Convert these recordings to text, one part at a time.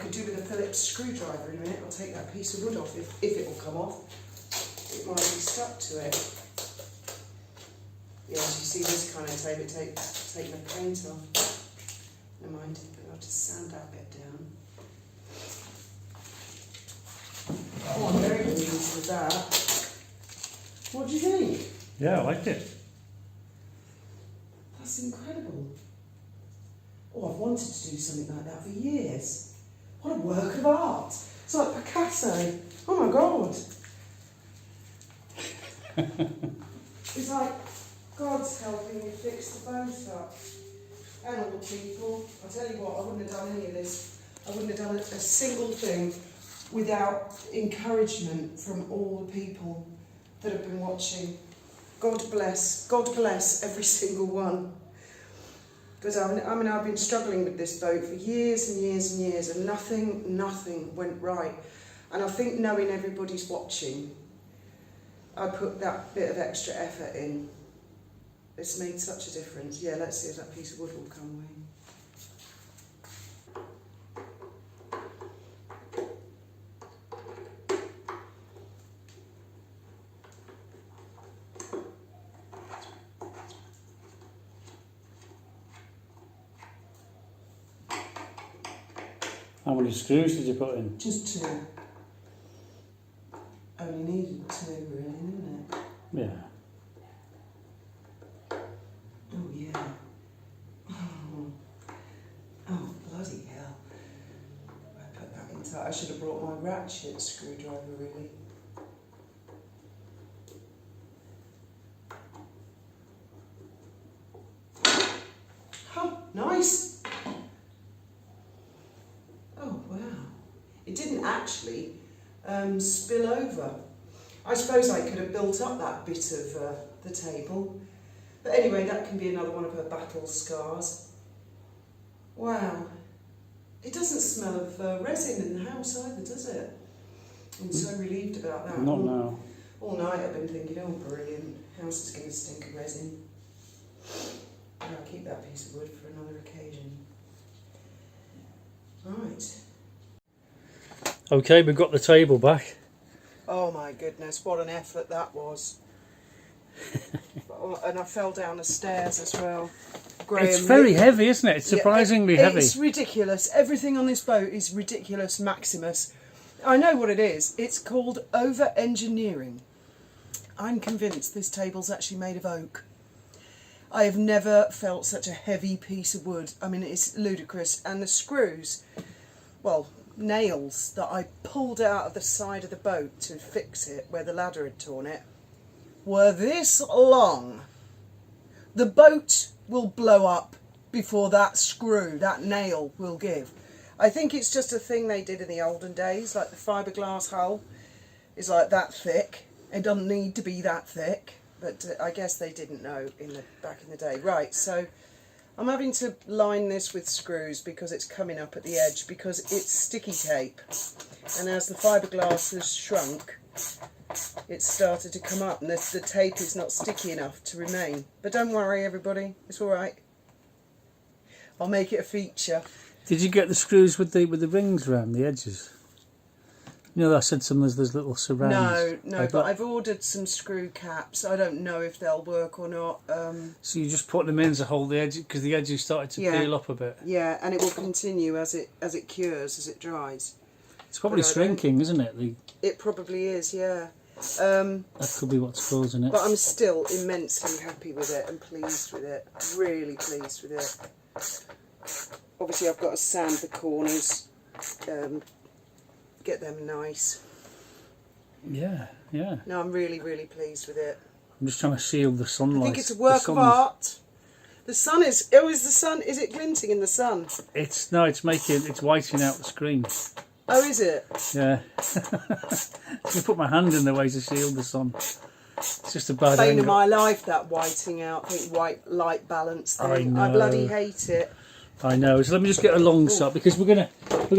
could do with a Phillips screwdriver in a minute. I'll take that piece of wood off if it will come off. It might be stuck to it. Yeah, as you see this kind of tape, it taking the paint off. Never mind, I'll just sand that bit down. Oh, I'm very pleased with that. What do you think? Yeah, I like it. That's incredible. Oh, I've wanted to do something like that for years. What a work of art. It's like Picasso. Oh my God. It's like God's helping me fix the boat up. And all the people. I'll tell you what, I wouldn't have done any of this. I wouldn't have done a single thing without encouragement from all the people that have been watching. God bless every single one. Because I've been struggling with this boat for years and years and years, and nothing went right. And I think knowing everybody's watching, I put that bit of extra effort in. It's made such a difference. Yeah, let's see if that piece of wood will come away. How many screws did you put in? Just 2. Only needed 2 really, didn't it? Yeah. Oh yeah. Oh bloody hell. I put that in tight. I should have brought my ratchet screwdriver really. Oh, nice. Oh wow. It didn't actually spill over. I suppose I could have built up that bit of the table. But anyway, that can be another one of her battle scars. Wow. It doesn't smell of resin in the house either, does it? I'm so relieved about that. Not now. All night I've been thinking, oh brilliant, house is going to stink of resin. I'll keep that piece of wood for another occasion. Right. Okay, we've got the table back. Oh my goodness, what an effort that was. And I fell down the stairs as well. Graham, it's very heavy, isn't it? It's surprisingly heavy. It's ridiculous. Everything on this boat is ridiculous, Maximus. I know what it is. It's called over-engineering. I'm convinced this table's actually made of oak. I have never felt such a heavy piece of wood. I mean, it's ludicrous. And the screws, well, nails that I pulled out of the side of the boat to fix it, where the ladder had torn it, were this long. The boat will blow up before that screw, that nail, will give. I think it's just a thing they did in the olden days, like the fiberglass hull is like that thick. It doesn't need to be that thick, but I guess they didn't know back in the day. Right, so I'm having to line this with screws because it's coming up at the edge because it's sticky tape. And as the fiberglass has shrunk, it's started to come up and the tape is not sticky enough to remain. But don't worry everybody, it's alright. I'll make it a feature. Did you get the screws with the rings around the edges? You know, I said there's little surrounds. No, but I've ordered some screw caps. I don't know if they'll work or not. So you just put them in to hold the edge because the edges started to peel up a bit. Yeah, and it will continue as it cures, as it dries. It's probably shrinking, isn't it? It probably is, yeah. That could be what's causing it. But I'm still immensely happy with it and pleased with it. Really pleased with it. Obviously, I've got to sand the corners. Get them nice. Yeah. No, I'm really, really pleased with it. I'm just trying to shield the sunlight. I think it's a work of art. The sun is... Oh, is the sun... Is it glinting in the sun? It's whitening out the screen. Oh, is it? Yeah. I put my hand in the way to shield the sun. It's just a bad Bane angle. of my life, that whiting out, white light balance thing. I know. I bloody hate it. I know. So let me just get a long shot because we're gonna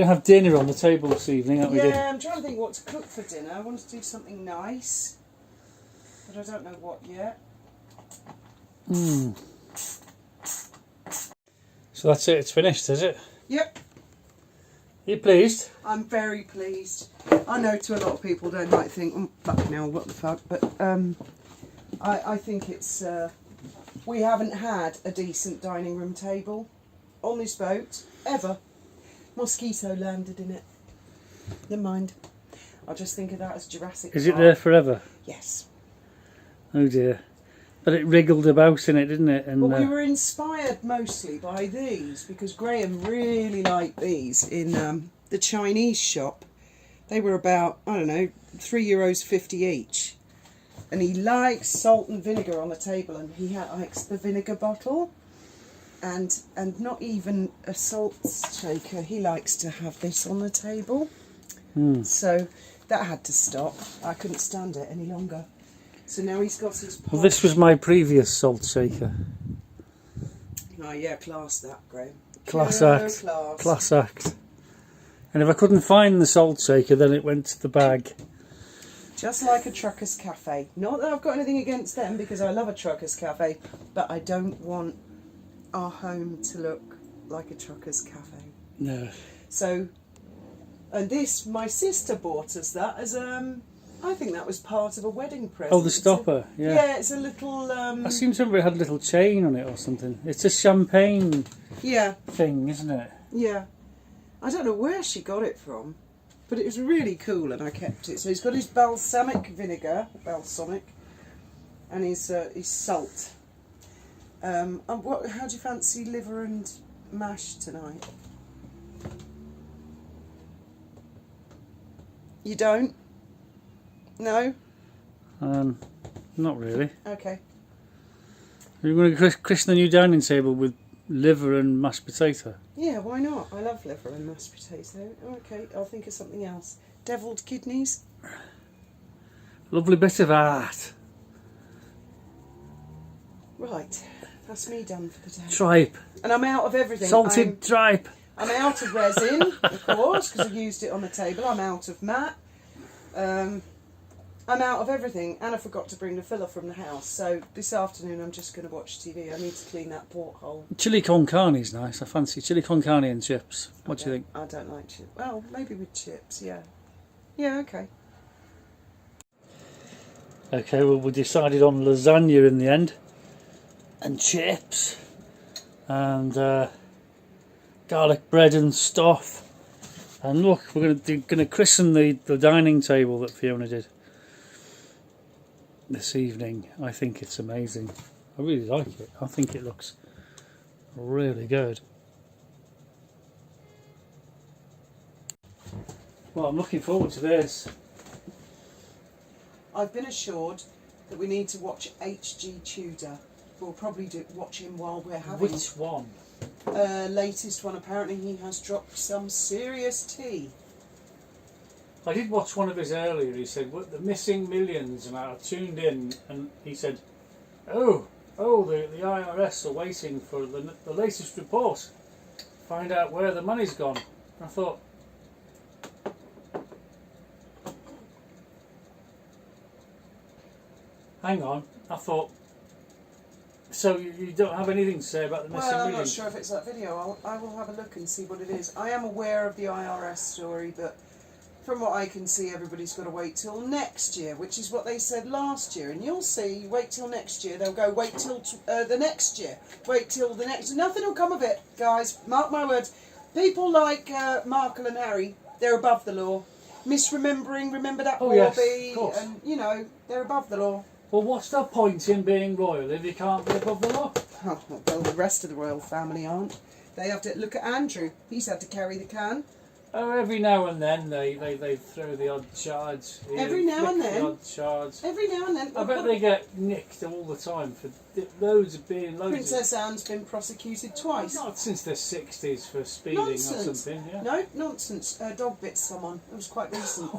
have dinner on the table this evening, aren't we? Yeah, I'm trying to think what to cook for dinner. I want to do something nice, but I don't know what yet. So that's it. It's finished, is it? Yep. You pleased? I'm very pleased. I know to a lot of people they might think, oh, fucking hell, what the fuck, but I think it's... we haven't had a decent dining room table on this boat, ever. Mosquito landed in it. Never mind. I'll just think of that as Jurassic Park. Is it there forever? Yes. Oh dear. But it wriggled about in it, didn't it? And But we were inspired mostly by these because Graham really liked these in the Chinese shop. They were about, I don't know, €3.50 each. And he likes salt and vinegar on the table, and he likes the vinegar bottle. And not even a salt shaker. He likes to have this on the table. So that had to stop. I couldn't stand it any longer. So now he's got his pot. Well, this was my previous salt shaker. Oh yeah, class that, Graham. Class Pure act. Class. Class act. And if I couldn't find the salt shaker, then it went to the bag. Just like a trucker's cafe. Not that I've got anything against them, because I love a trucker's cafe, but I don't want our home to look like a trucker's cafe. No. So, and this, my sister bought us that as I think that was part of a wedding present. Oh, the stopper, yeah. Yeah, it's a little I seem to remember it had a little chain on it or something. It's a champagne thing, isn't it? Yeah. I don't know where she got it from, but it was really cool and I kept it. So he's got his balsamic vinegar, and his salt. And how do you fancy liver and mash tonight? You don't? No? Not really. Okay. Are you going to christen the new dining table with liver and mashed potato? Yeah, why not? I love liver and mashed potato. Okay, I'll think of something else. Devilled kidneys? Lovely bit of art. Right, that's me done for the day. Tripe. And I'm out of everything. Salted tripe. I'm out of resin, of course, because I used it on the table. I'm out of mat. I'm out of everything, and I forgot to bring the filler from the house. So this afternoon I'm just going to watch TV. I need to clean that porthole. Chili con carne's nice. I fancy chili con carne and chips. What do you think? I don't like chips. Well, maybe with chips, yeah. Yeah, okay. Okay, well, we decided on lasagna in the end. And chips. And garlic bread and stuff. And look, we're going to christen the dining table that Fiona did this evening. I think it's amazing. I really like it. I think it looks really good. Well, I'm looking forward to this. I've been assured that we need to watch H.G. Tudor. We'll probably watch him while we're having... Which one? Latest one. Apparently he has dropped some serious tea. I did watch one of his earlier. He said, "What, the missing millions," and I tuned in, and he said, "Oh, the IRS are waiting for the latest report. Find out where the money's gone." I thought, hang on. I thought, so you don't have anything to say about the missing Well, I'm millions? not sure if it's that video. I will have a look and see what it is. I am aware of the IRS story, but from what I can see, everybody's got to wait till next year, which is what they said last year. And you'll see, wait till next year. They'll go, wait till the next year. Wait till the next... Nothing will come of it, guys. Mark my words. People like Markle and Harry, they're above the law. Misremembering, remember that Oh, yes, Warby, of course. and, you know, they're above the law. Well, what's the point in being royal if you can't be above the law? Oh, well, the rest of the royal family aren't. They have to look at Andrew. He's had to carry the can. Oh, every now and then they throw the odd charge. Every now and then? The odd charge. Every now and then. I bet they get nicked all the time for loads of Princess Anne's been prosecuted twice. Not since the 60s for speeding Nonsense. or something, yeah? No, nonsense. A dog bit someone. It was quite recent.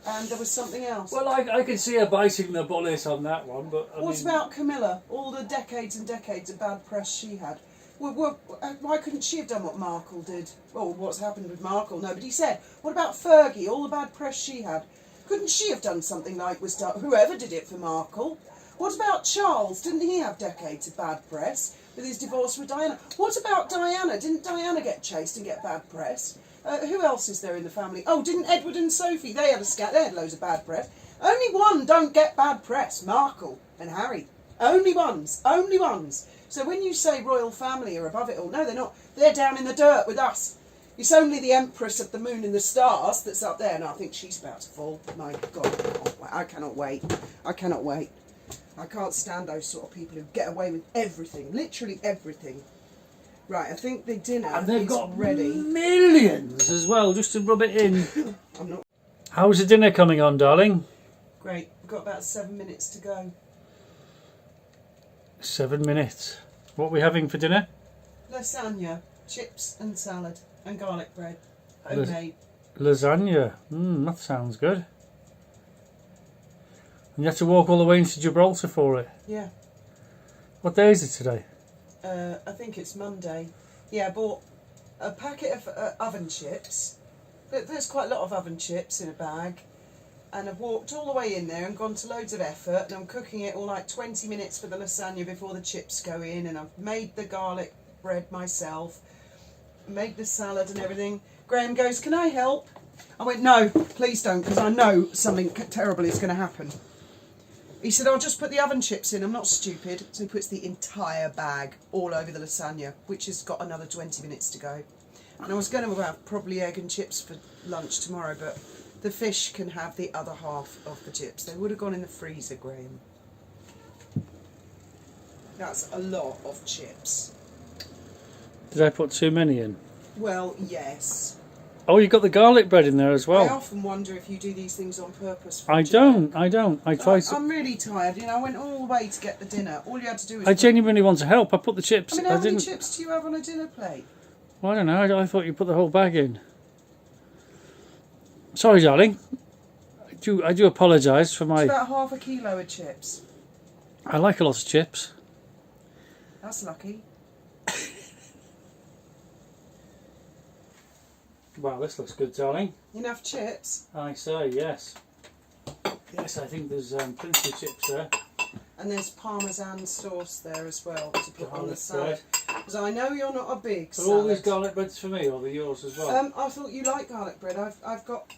And there was something else. Well, I could see her biting the bullet on that one, but What about Camilla? All the decades and decades of bad press she had. Why couldn't she have done what Markle did? Well, what's happened with Markle? Nobody said. What about Fergie? All the bad press she had. Couldn't she have done something like was done? Whoever did it for Markle. What about Charles? Didn't he have decades of bad press? with his divorce with Diana. What about Diana? Didn't Diana get chased and get bad press? Who else is there in the family? Oh, didn't Edward and Sophie? They had they had loads of bad press. Only one don't get bad press, Markle and Harry. Only ones. Only ones. So when you say royal family are above it all, no, they're not. They're down in the dirt with us. It's only the Empress of the Moon and the Stars that's up there, and I think she's about to fall. My God, I cannot wait. I cannot wait. I can't stand those sort of people who get away with everything, literally everything. Right, I think the dinner And they've is got ready. millions as well, just to rub it in. I'm not. How's the dinner coming on, darling? Great. We've got about 7 minutes to go. 7 minutes. What are we having for dinner? Lasagna, chips and salad and garlic bread. Homemade. Lasagna. That sounds good. And you have to walk all the way into Gibraltar for it. Yeah. What day is it today? I think it's Monday. Yeah, I bought a packet of oven chips. There's quite a lot of oven chips in a bag. And I've walked all the way in there and gone to loads of effort. And I'm cooking it all like 20 minutes for the lasagna before the chips go in. And I've made the garlic bread myself. Made the salad and everything. Graham goes, "Can I help?" I went, "No, please don't, because I know something terrible is going to happen." He said, "I'll just put the oven chips in. I'm not stupid." So he puts the entire bag all over the lasagna, which has got another 20 minutes to go. And I was going to have probably egg and chips for lunch tomorrow, but the fish can have the other half of the chips. They would have gone in the freezer, Graham. That's a lot of chips. Did I put too many in? Well, yes. Oh, you got the garlic bread in there as I well. often wonder if you do these things on purpose. I don't. I try to. I'm really tired. You know, I went all the way to get the dinner. All you had to do was... I genuinely want to help. I put the chips. I mean, how many didn't. chips do you have on a dinner plate? Well, I don't know. I thought you put the whole bag in. Sorry, darling. I do apologise for my... It's about half a kilo of chips. I like a lot of chips. That's lucky. Wow, this looks good, darling. Enough chips. I say, yes. Yes, I think there's plenty of chips there. And there's Parmesan sauce there as well to put on the Garlic salad. Because I know you're not a big Are salad. all these garlic breads for me, or are they yours as well? I thought you liked garlic bread. I've got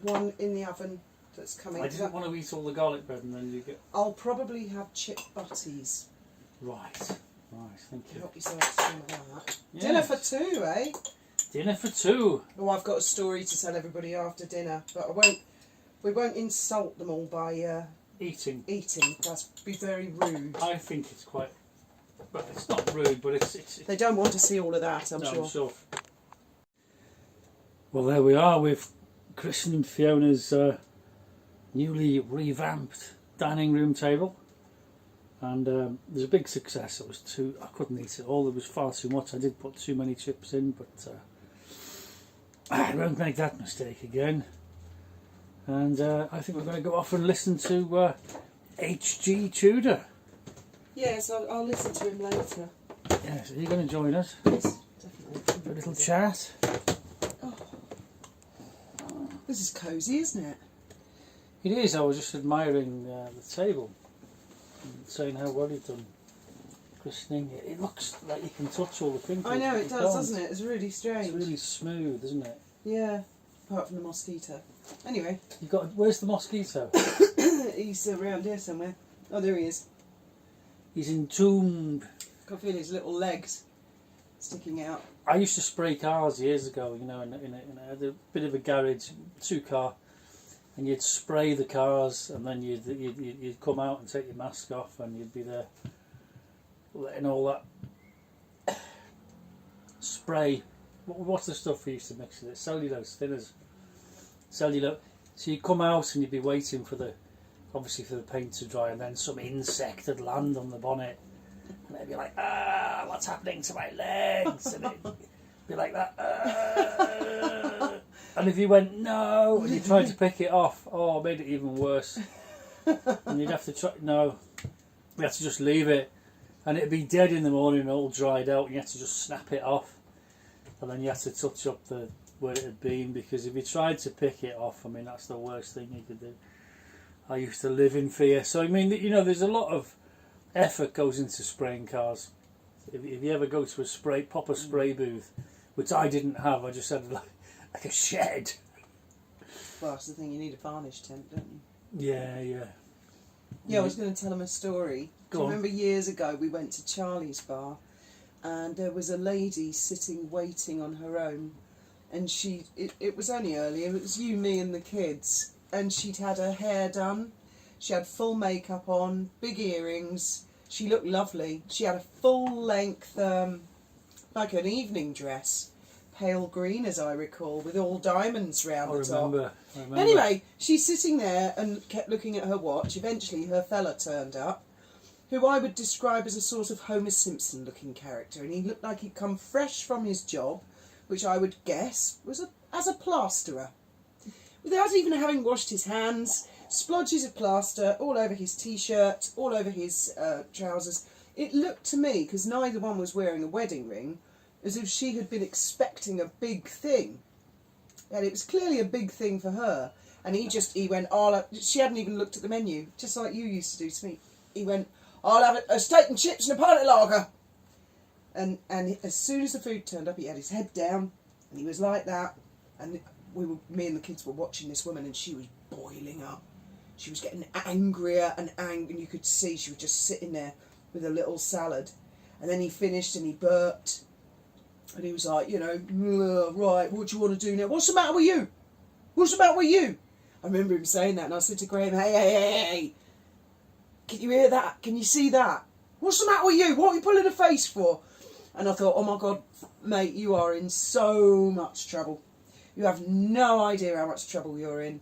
one in the oven that's coming. I didn't want to eat all the garlic bread and then you get... I'll probably have chip butties. Right, thank you. Help yourself to some of that. Yes. Dinner for two, eh? Dinner for two. Oh, I've got a story to tell everybody after dinner, but we won't insult them all by Eating. That's be very rude. I think it's quite... Well, it's not rude, but it's They don't want to see all of that, I'm no, sure. Well, there we are with christening Fiona's newly revamped dining room table. And it was a big success. It was I couldn't eat it all. There was far too much. I did put too many chips in, but I won't make that mistake again. And I think we're going to go off and listen to H.G. Tudor. Yes, I'll listen to him later. Yes, are you going to join us Yes, definitely. for a little chat? Oh. This is cosy, isn't it? It is. I was just admiring the table and saying how well you've done christening. It looks like you can touch all the crinkles. I know but it you does, can't. doesn't it? It's really strange. It's really smooth, isn't it? Yeah, apart from the mosquito. Anyway, You got. Where's the mosquito? he's around here somewhere. Oh, there he is. He's entombed. I can feel his little legs sticking out. I used to spray cars years ago. You know, in a bit of a garage, 2-car, and you'd spray the cars, and then you'd come out and take your mask off, and you'd be there letting all that spray. What's the stuff we used to mix with it? Cellulose thinners. Cellulose. So you'd come out and you'd be waiting for the paint to dry, and then some insect would land on the bonnet, and they'd be like, what's happening to my legs? And it'd be like that. And if you went no, and you tried to pick it off, it made it even worse. And you'd have to try. No, you had to just leave it, and it'd be dead in the morning, all dried out. And you had to just snap it off, and then you had to touch up where it had been, because if you tried to pick it off, I mean, that's the worst thing you could do. I used to live in fear. So I mean, you know, there's a lot of effort goes into spraying cars. If you ever go to a proper spray booth, which I didn't have, I just had like a shed. Well, that's the thing, you need a varnish tent, don't you? Yeah, yeah. Yeah, I was going to tell him a story. Do you remember years ago we went to Charlie's bar and there was a lady sitting waiting on her own, and it was only early, it was you, me and the kids, and she'd had her hair done, she had full makeup on, big earrings, she looked lovely, she had a full length, like an evening dress, pale green as I recall, with all diamonds round the top. I remember. Anyway, she's sitting there and kept looking at her watch. Eventually her fella turned up, who I would describe as a sort of Homer Simpson looking character, and he looked like he'd come fresh from his job, which I would guess was as a plasterer. Without even having washed his hands, splodges of plaster all over his t-shirt, all over his trousers. It looked to me, because neither one was wearing a wedding ring, as if she had been expecting a big thing. And it was clearly a big thing for her. And he went, she hadn't even looked at the menu, just like you used to do to me. He went, I'll have a steak and chips and a pint of lager. And as soon as the food turned up, he had his head down, and he was like that. And me and the kids were watching this woman, and she was boiling up. She was getting angrier and you could see she was just sitting there with a little salad. And then he finished and he burped. And he was like, right, what do you want to do now? What's the matter with you? What's the matter with you? I remember him saying that, and I said to Graham, hey, can you hear that? Can you see that? What's the matter with you? What are you pulling a face for? And I thought, oh my God, mate, you are in so much trouble. You have no idea how much trouble you're in.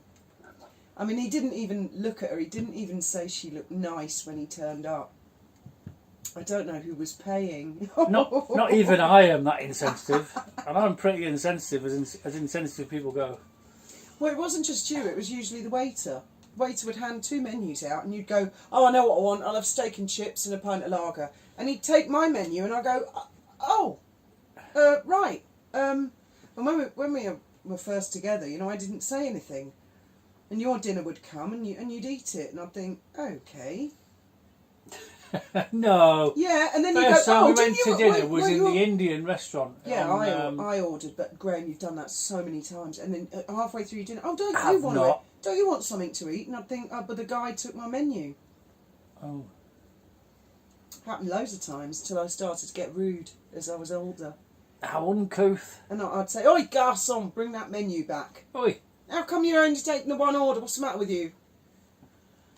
I mean, he didn't even look at her. He didn't even say she looked nice when he turned up. I don't know who was paying. Not even I am that insensitive, and I'm pretty insensitive as insensitive people go. Well, it wasn't just you, it was usually the waiter. The waiter would hand 2 menus out and you'd go, oh, I know what I want, I'll have steak and chips and a pint of lager. And he'd take my menu and I'd go, right. And when we were first together, I didn't say anything. And your dinner would come and you'd eat it, and I'd think, okay. No. Yeah, and then you First go, time we went to dinner was in the Indian restaurant. Yeah, I ordered, but Graham, you've done that so many times. And then halfway through your dinner, don't you want something to eat? And I'd think, but the guy took my menu. Oh. Happened loads of times till I started to get rude as I was older. How uncouth. And I'd say, oi, garçon, bring that menu back. Oi. How come you're only taking the one order? What's the matter with you?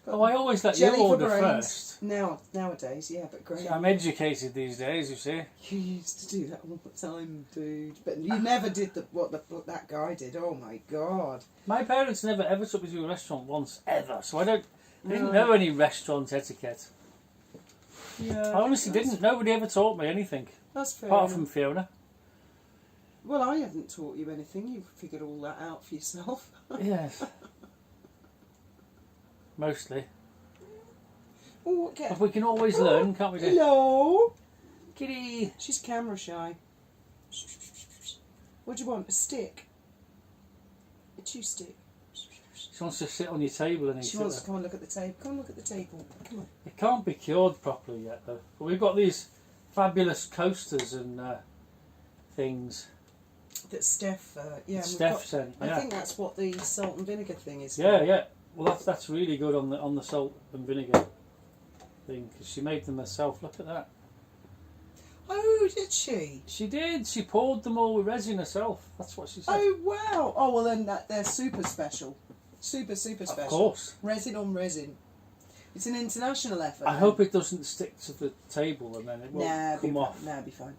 Oh, I always let you order first. Nowadays, yeah, but Graham... I'm educated these days, you see. You used to do that all the time, dude. But you never did what that guy did. Oh, my God. My parents never ever took me to a restaurant once, ever. So I didn't know any restaurant etiquette. Yeah, I honestly didn't. Nobody ever taught me anything. That's fair. Apart from Fiona. Well, I haven't taught you anything. You figured all that out for yourself. Yes. Mostly. Oh, okay. But we can always learn, can't we? Hello. Kitty. She's camera shy. What do you want? A stick? A chew stick? She wants to sit on your table and eat. She wants to come and look at the table. Come and look at the table. Come on. It can't be cured properly yet, though. But we've got these fabulous coasters and things. That Steph, Steph sent. Yeah. I think that's what the salt and vinegar thing is. Yeah, yeah. Well, that's really good on the salt and vinegar thing, because she made them herself. Look at that. Oh, did she? She did. She poured them all with resin herself. That's what she said. Oh, wow. Oh, well, then they're super special. Super special. Of course. Resin on resin. It's an international effort. I hope it doesn't stick to the table and then it won't come off. Nah, it'll be fine.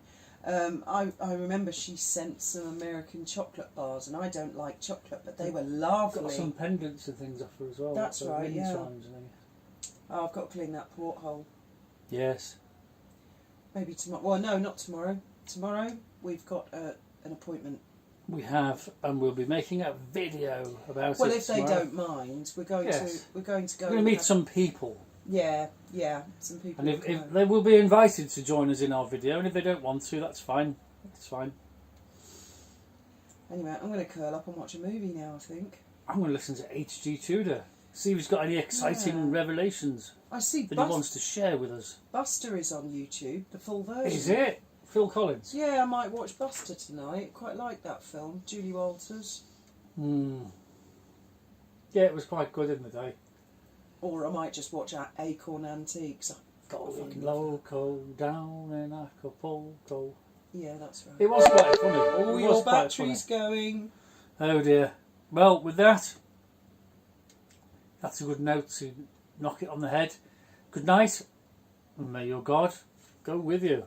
I remember she sent some American chocolate bars, and I don't like chocolate, but they were lovely. Got some pendants and things off her as well. That's right, yeah. Chimes and things. Oh, I've got to clean that porthole. Yes. Maybe tomorrow. Well, no, not tomorrow. Tomorrow we've got an appointment. We have, and we'll be making a video about it. Well, if tomorrow. they don't mind, we're going to go. We're going to meet some people. Yeah, some people. And if they will be invited to join us in our video, and if they don't want to, that's fine. It's fine. Anyway, I'm going to curl up and watch a movie now, I think. I'm going to listen to H.G. Tudor. See if he's got any exciting revelations I see that he wants to share with us. Buster is on YouTube, the full version. Is it? Phil Collins? Yeah, I might watch Buster tonight. Quite like that film. Julie Walters. Yeah, it was quite good in the day. Or I might just watch Acorn Antiques. I've got a fucking Loco down in Acapulco. Yeah, that's right. It was quite funny. Oh, your battery's going. Oh dear. Well, with that, that's a good note to knock it on the head. Good night, and may your God go with you.